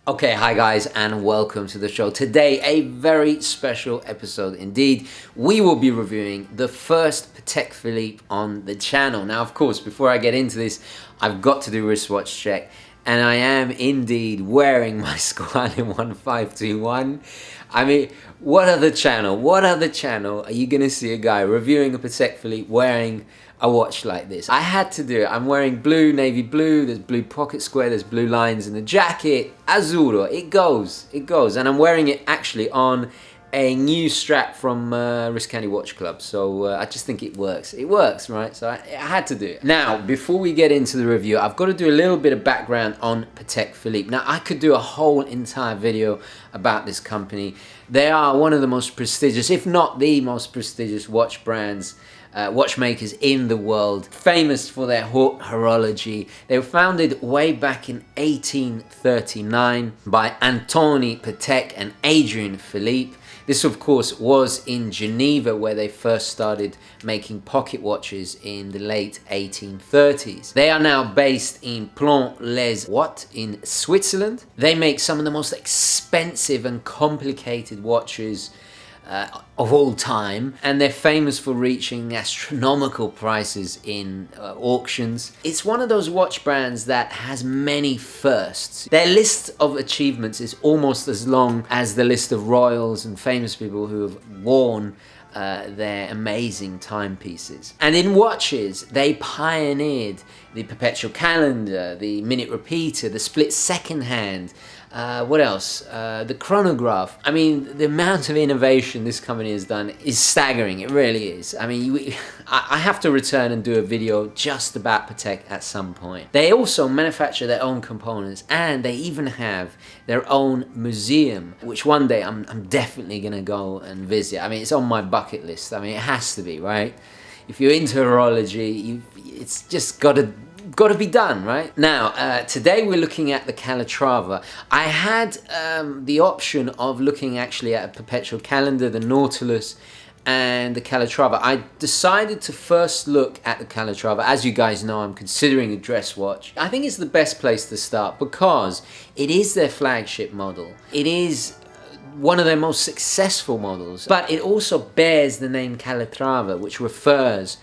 Okay, hi guys, and welcome to the show. Today, a very special episode indeed. We will be reviewing the first Patek Philippe on the channel. Now, of course, before I get into this, I've got to do a wristwatch check, and I am indeed wearing my Squalene 1521. I mean, what other channel are you gonna see a guy reviewing a Patek Philippe wearing a watch like this? I had to do it. I'm wearing blue, navy blue, there's blue pocket square, there's blue lines in the jacket, azzurro, it goes. And I'm wearing it actually on a new strap from Riscandi Watch Club, so I just think it works, right? So I had to do it. Now, before we get into the review, I've got to do a little bit of background on Patek Philippe. Now, I could do a whole entire video about this company. They are one of the most prestigious, if not the most prestigious watch brands, watchmakers in the world, famous for their haute horology. They were founded way back in 1839 by Antoine Patek and Adrian Philippe. This, of course, was in Geneva, where they first started making pocket watches in the late 1830s. They are now based in Plon-les-Ouates in Switzerland. They make some of the most expensive and complicated watches of all time, and they're famous for reaching astronomical prices in auctions. It's one of those watch brands that has many firsts. Their list of achievements is almost as long as the list of royals and famous people who have worn their amazing timepieces. And in watches, they pioneered the perpetual calendar, the minute repeater, the split second hand. What else? The chronograph. I mean, the amount of innovation this company has done is staggering. It really is. I mean, I have to return and do a video just about Patek at some point. They also manufacture their own components, and they even have their own museum, which one day I'm definitely gonna go and visit. I mean, it's on my bucket list. I mean, it has to be, right? If you're into horology, it's just got to be done, right? Now, today we're looking at the Calatrava. I had the option of looking actually at a perpetual calendar, the Nautilus, and the Calatrava. I decided to first look at the Calatrava. As you guys know, I'm considering a dress watch. I think it's the best place to start because it is their flagship model. It is one of their most successful models, but it also bears the name Calatrava, which refers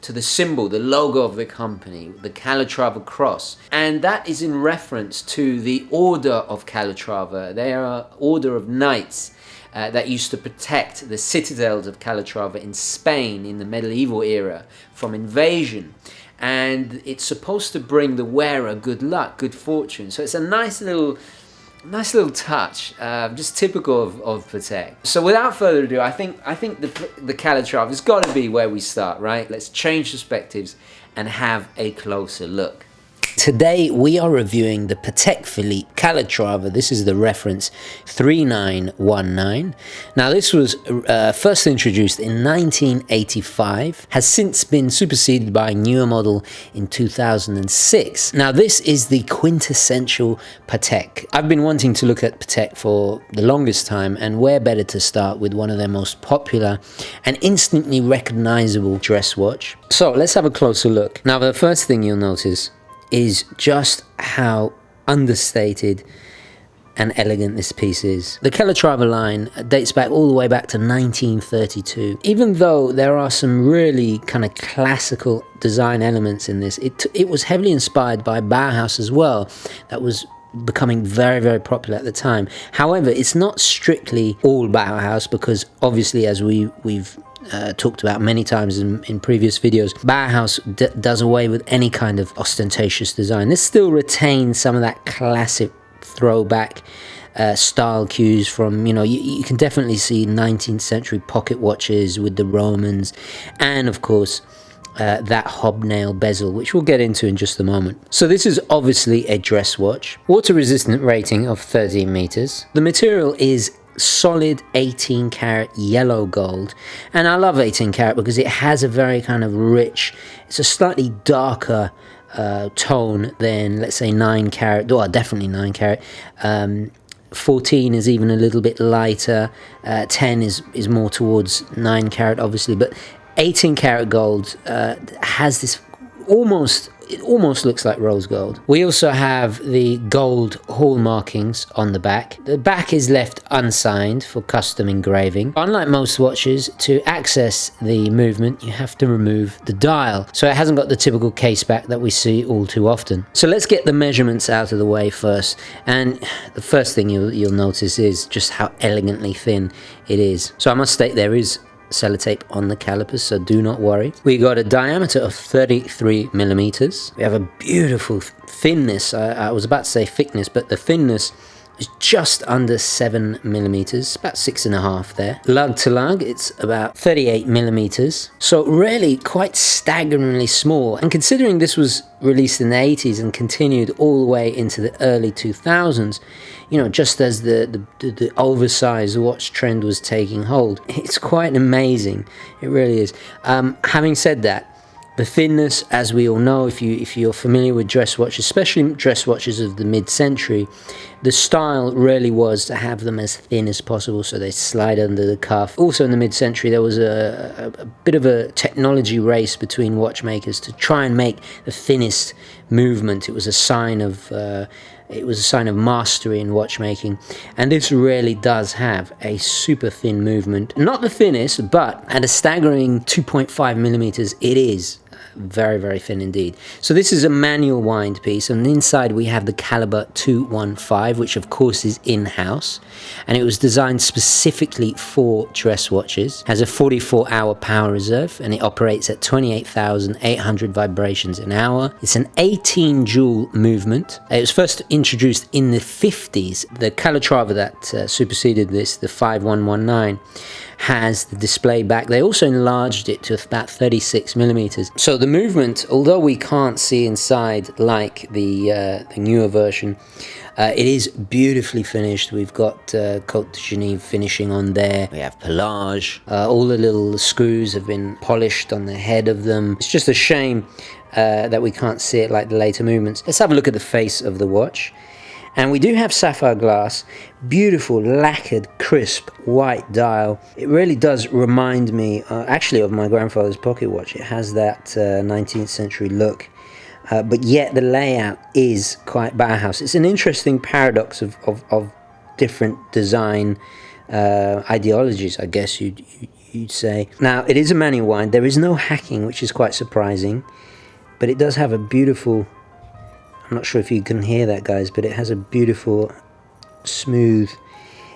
to the symbol, the logo of the company, the Calatrava cross. And that is in reference to the Order of Calatrava. They are an order of knights that used to protect the citadels of Calatrava in Spain in the medieval era from invasion. And it's supposed to bring the wearer good luck, good fortune. So it's a nice little touch, just typical of Patek. So without further ado, I think the Calatrava has got to be where we start, right? Let's change perspectives and have a closer look. Today we are reviewing the Patek Philippe Calatrava. This is the reference 3919. Now this was first introduced in 1985, has since been superseded by a newer model in 2006. Now this is the quintessential Patek. I've been wanting to look at Patek for the longest time, and where better to start with one of their most popular and instantly recognizable dress watch. So let's have a closer look. Now the first thing you'll notice is just how understated and elegant this piece is. The Calatrava line dates back all the way back to 1932. Even though there are some really kind of classical design elements in this, it was heavily inspired by Bauhaus as well. That was becoming very, very popular at the time. However, it's not strictly all Bauhaus, because obviously, as we've talked about many times in previous videos, Bauhaus does away with any kind of ostentatious design. This still retains some of that classic throwback style cues from, you can definitely see 19th century pocket watches with the Romans, and of course that hobnail bezel, which we'll get into in just a moment. So this is obviously a dress watch, water resistant rating of 13 meters. The material is solid 18 karat yellow gold, and I love 18 karat because it has a very kind of rich, it's a slightly darker tone than, let's say, 9 karat, well, definitely 9 karat. 14 is even a little bit lighter, 10 is more towards 9 karat obviously, but 18 karat gold has this almost it almost looks like rose gold. We also have the gold hall markings on the back. The back is left unsigned for custom engraving. Unlike most watches, to access the movement, you have to remove the dial. So it hasn't got the typical case back that we see all too often. So let's get the measurements out of the way first. And the first thing you'll notice is just how elegantly thin it is. So I must state there is sellotape on the calipers, so do not worry. We got a diameter of 33 millimeters. We have a beautiful thinness. I was about to say thickness, but the thinness is just under 7 millimeters, about 6.5 there. Lug to lug, it's about 38 millimeters. So really quite staggeringly small. And considering this was released in the 80s and continued all the way into the early 2000s, you know, just as the oversized watch trend was taking hold, it's quite amazing. It really is. Having said that, the thinness, as we all know, if you're familiar with dress watches, especially dress watches of the mid-century, the style really was to have them as thin as possible so they slide under the cuff. Also in the mid-century, there was a bit of a technology race between watchmakers to try and make the thinnest movement. It was a sign of mastery in watchmaking, and this really does have a super thin movement. Not the thinnest, but at a staggering 2.5 millimeters, it is very, very thin indeed. So this is a manual wind piece, and inside we have the caliber 215, which of course is in-house, and it was designed specifically for dress watches. Has a 44-hour power reserve, and it operates at 28,800 vibrations an hour. It's an 18 joule movement. It was first introduced in the 50s. The Calatrava that superseded this, the 5119, has the display back. They also enlarged it to about 36 millimeters. So the movement, although we can't see inside like the newer version, it is beautifully finished. We've got Côte de Genève finishing on there. We have pelage. All the little screws have been polished on the head of them. It's just a shame that we can't see it like the later movements. Let's have a look at the face of the watch. And we do have sapphire glass, beautiful lacquered, crisp, white dial. It really does remind me actually of my grandfather's pocket watch. It has that 19th century look, but yet the layout is quite Bauhaus. It's an interesting paradox of different design ideologies, I guess you'd say. Now, it is a manual wind. There is no hacking, which is quite surprising, but it does have a beautiful... I'm not sure if you can hear that, guys, but it has a beautiful, smooth...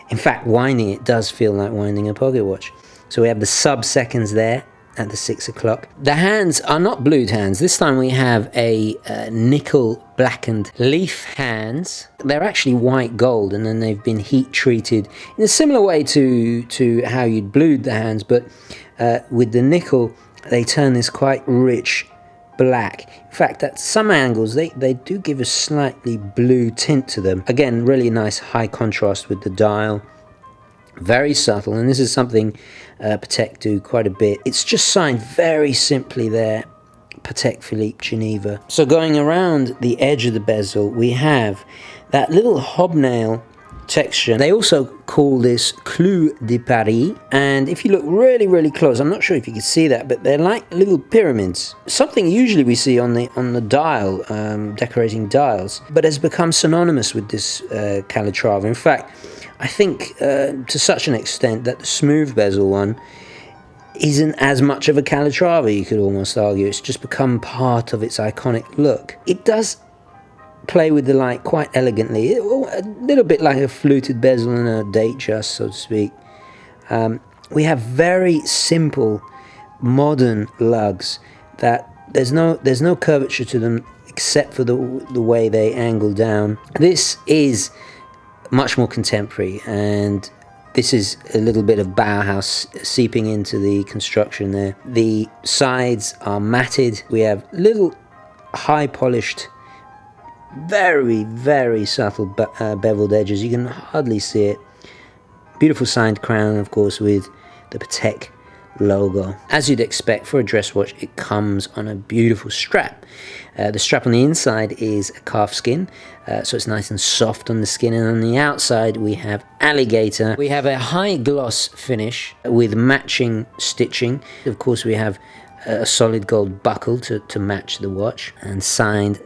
In fact, winding it does feel like winding a pocket watch. So we have the sub-seconds there at the 6 o'clock. The hands are not blued hands. This time we have a nickel blackened leaf hands. They're actually white gold, and then they've been heat treated in a similar way to how you'd blued the hands, but with the nickel, they turn this quite rich black. In fact, at some angles they do give a slightly blue tint to them. Again, really nice high contrast with the dial. Very subtle, and this is something Patek do quite a bit. It's just signed very simply there, Patek Philippe Geneva. So going around the edge of the bezel, we have that little hobnail texture. They also call this Clou de Paris, and if you look really, really close, I'm not sure if you can see that, but they're like little pyramids. Something usually we see on the dial, decorating dials, but has become synonymous with this Calatrava. In fact, I think to such an extent that the smooth bezel one isn't as much of a Calatrava, you could almost argue. It's just become part of its iconic look. It does play with the light quite elegantly, a little bit like a fluted bezel and a date just, so to speak. We have very simple modern lugs that there's no curvature to them except for the way they angle down. This is much more contemporary, and this is a little bit of Bauhaus seeping into the construction there. The sides are matted. We have little high polished, very, very subtle beveled edges. You can hardly see it. Beautiful signed crown, of course, with the Patek logo. As you'd expect for a dress watch, it comes on a beautiful strap. The strap on the inside is a calf skin, so it's nice and soft on the skin, and on the outside we have alligator. We have a high gloss finish with matching stitching. Of course, we have a solid gold buckle to match the watch, and signed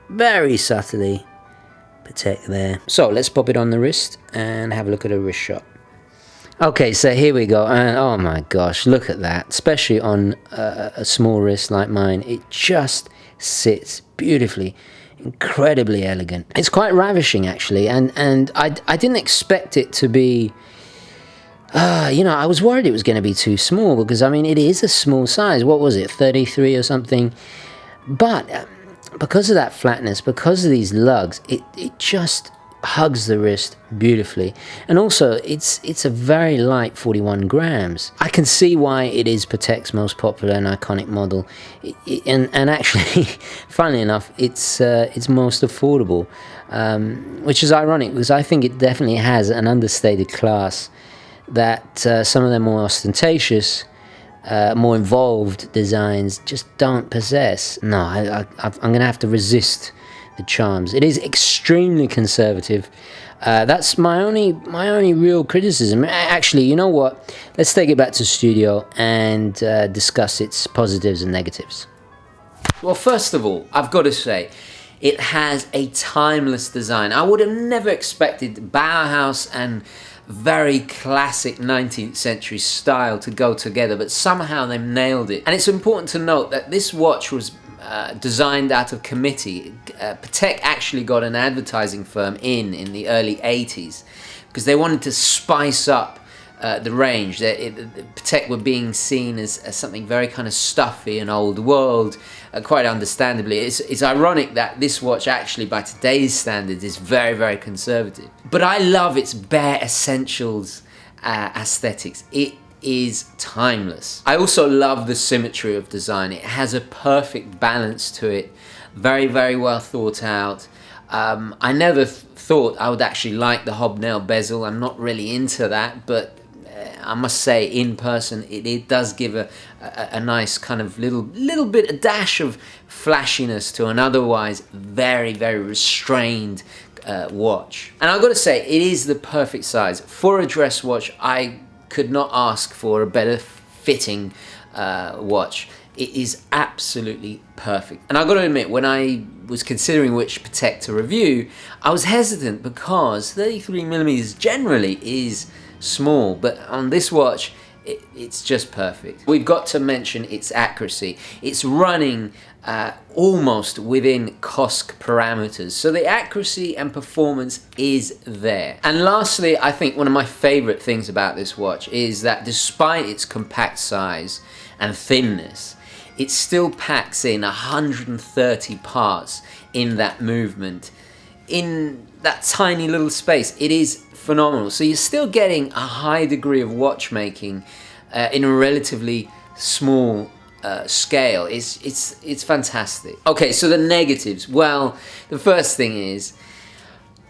very subtly Patek there. So let's pop it on the wrist and have a look at a wrist shot. Okay, so here we go, and oh my gosh, look at that. Especially on a small wrist like mine, it just sits beautifully, incredibly elegant. It's quite ravishing actually, and I didn't expect it to be, I was worried it was going to be too small, because I mean it is a small size. What was it, 33 or something? But because of that flatness, because of these lugs, it just hugs the wrist beautifully. And also it's a very light 41 grams. I can see why it is Patek's most popular and iconic model, and actually funnily enough it's most affordable, which is ironic, because I think it definitely has an understated class that some of their more ostentatious, more involved designs just don't possess. No, I'm gonna have to resist the charms. It is extremely conservative. That's my only real criticism. Actually, you know what? Let's take it back to the studio and discuss its positives and negatives. Well, first of all, I've got to say, it has a timeless design. I would have never expected Bauhaus and very classic 19th century style to go together, but somehow they've nailed it. And it's important to note that this watch was designed out of committee. Patek actually got an advertising firm in the early 80s because they wanted to spice up the range. Patek were being seen as something very kind of stuffy and old world, quite understandably. It's ironic that this watch actually, by today's standards, is very, very conservative. But I love its bare essentials aesthetics. It is timeless. I also love the symmetry of design. It has a perfect balance to it, very, very well thought out. I never thought I would actually like the hobnail bezel. I'm not really into that, but I must say, in person, it does give a nice kind of little bit, a dash of flashiness to an otherwise very, very restrained watch. And I've got to say, it is the perfect size for a dress watch. I could not ask for a better fitting watch. It is absolutely perfect. And I've got to admit, when I was considering which Patek to review, I was hesitant because 33mm generally is small, but on this watch it's just perfect. We've got to mention its accuracy. It's running almost within COSC parameters, so the accuracy and performance is there. And lastly, I think one of my favorite things about this watch is that despite its compact size and thinness, it still packs in 130 parts in that movement, in that tiny little space. It is phenomenal. So you're still getting a high degree of watchmaking in a relatively small scale. It's fantastic. Okay, so the negatives. Well, the first thing is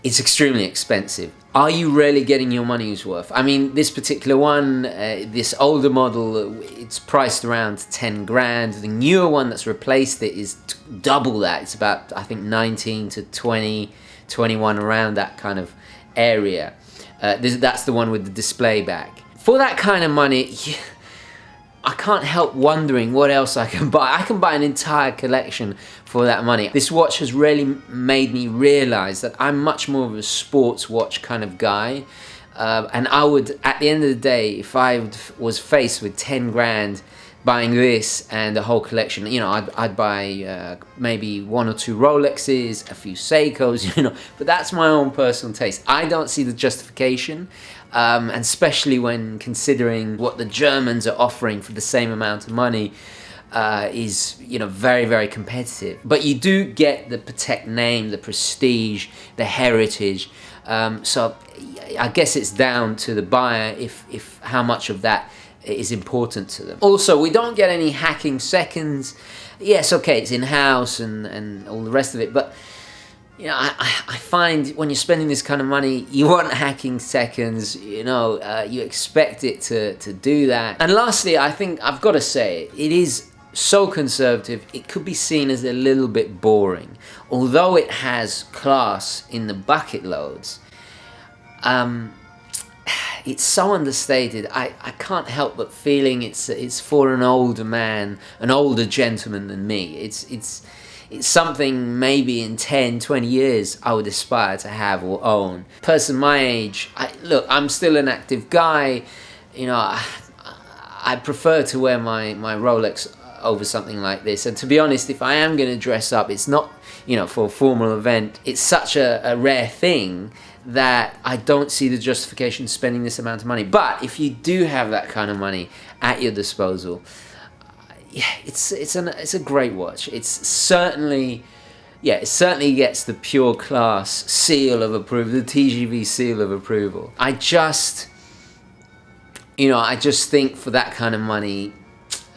it's extremely expensive. Are you really getting your money's worth? I mean, this particular one, this older model, it's priced around 10 grand. The newer one that's replaced it is double that. It's about, I think, 19 to 20, 21, around that kind of area. That's the one with the display back. For that kind of money, I can't help wondering what else I can buy. I can buy an entire collection for that money. This watch has really made me realize that I'm much more of a sports watch kind of guy. And I would, at the end of the day, if I was faced with 10 grand buying this and the whole collection, I'd buy maybe 1 or 2 Rolexes, a few Seikos, but that's my own personal taste. I don't see the justification, and especially when considering what the Germans are offering for the same amount of money, is very, very competitive. But you do get the Patek name, the prestige, the heritage. So I guess it's down to the buyer if how much of that is important to them. Also, we don't get any hacking seconds. Yes, okay, it's in-house and all the rest of it, but I find when you're spending this kind of money, you want hacking seconds. You expect it to do that. And lastly, I think I've got to say, it is so conservative, it could be seen as a little bit boring. Although it has class in the bucket loads, it's so understated. I can't help but feeling it's for an older man, an older gentleman than me. It's something maybe in 10, 20 years I would aspire to have or own. Person my age, look, I'm still an active guy. You know, I prefer to wear my Rolex over something like this. And to be honest, if I am going to dress up, it's not, you know, for a formal event. It's such a rare thing that I don't see the justification spending this amount of money. But if you do have that kind of money at your disposal, yeah, it's a great watch. It certainly gets the pure class seal of approval, the TGV seal of approval. I just think for that kind of money,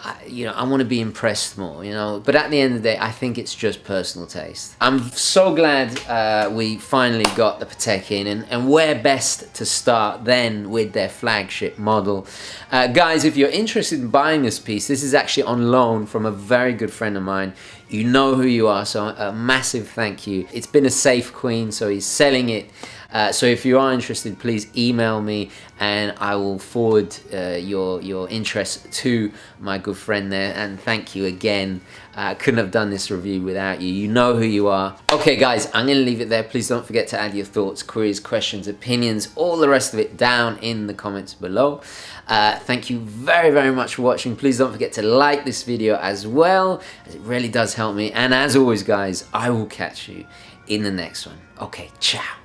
I want to be impressed more, But at the end of the day, I think it's just personal taste. I'm so glad we finally got the Patek in, and where best to start then with their flagship model. Guys, if you're interested in buying this piece, this is actually on loan from a very good friend of mine. You know who you are, so a massive thank you. It's been a safe queen, so he's selling it. So if you are interested, please email me and I will forward your interest to my good friend there. And thank you again. I couldn't have done this review without you. You know who you are. Okay guys, I'm going to leave it there. Please don't forget to add your thoughts, queries, questions, opinions, all the rest of it down in the comments below. Thank you very, very much for watching. Please don't forget to like this video as well, as it really does help me. And as always guys, I will catch you in the next one. Okay, ciao.